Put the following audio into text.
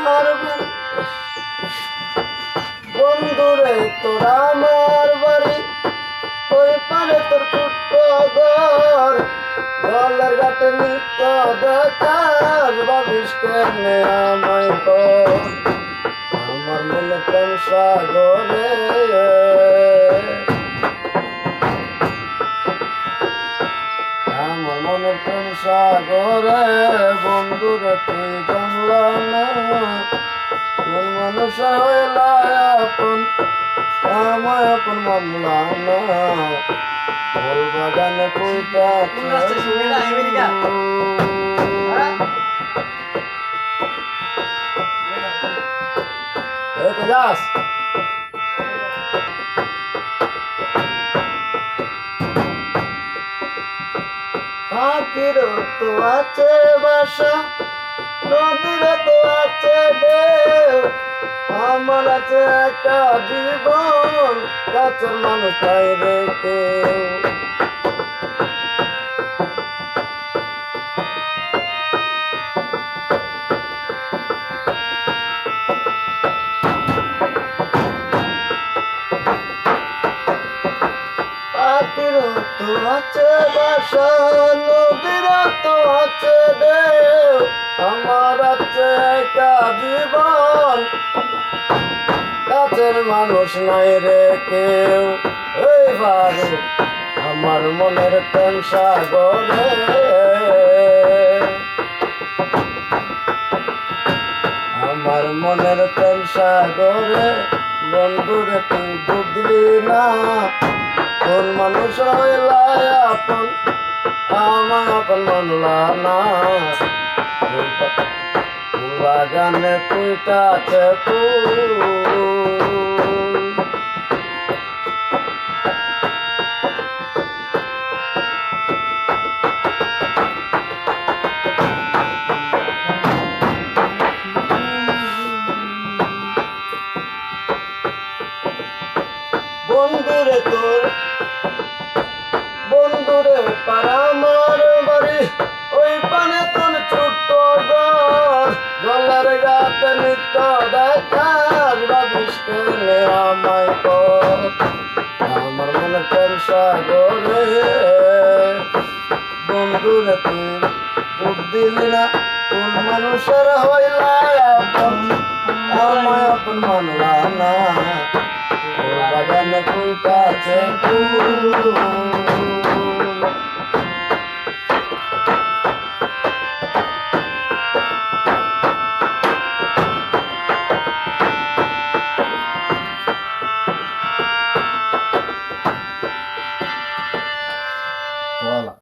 আমার বন্ধুরে তোরা আমার বাড়ি ওই পারে তোর ছোট্ট ঘর জলের ঘাটে নিত্য দেখার ভাবিস কেমনে আমায় কর আমার মনে প্রেম সাগরে আমার মনে প্রেম সাগরে বন্ধুরে তুই জানলা না কোন মানুষ হইলা আপন আমায় আপন মানলা না ফুল বাগানে কইটা যাস পাখির তো আছে বাসা নদীর তো আছে ঢেউ আমার আছে একা জীবন কাছের মানুষ নাই রে কেউ পাখির তো আছে বাসা নদীর তো আছে ঢেউ আমার আছে একা জীবন কাছের মানুষ নাই রে কেউ ওই বারু আমার মনের প্রেম সাগরে আমার মনের প্রেম সাগরে বন্ধুরে তুই বুঝলি না কোন মানুষ হইলা আপন আমার আপন মানলা না বাগানে কুইটাছে বন্ধুরে তোর বন্ধুরে পারামার বাড়ি ওই পানে তোর ছোট্ট ঘর জলের গাতে নিত্য দেখার ভাবিস কেনে আমায় কর আমার মনে প্রেম সাগরে বন্ধুরে তুই বুক দিলি না কোন মানুষের হইলা আপন আমায় আপন মানলা না বাগানে ফুলটা আছে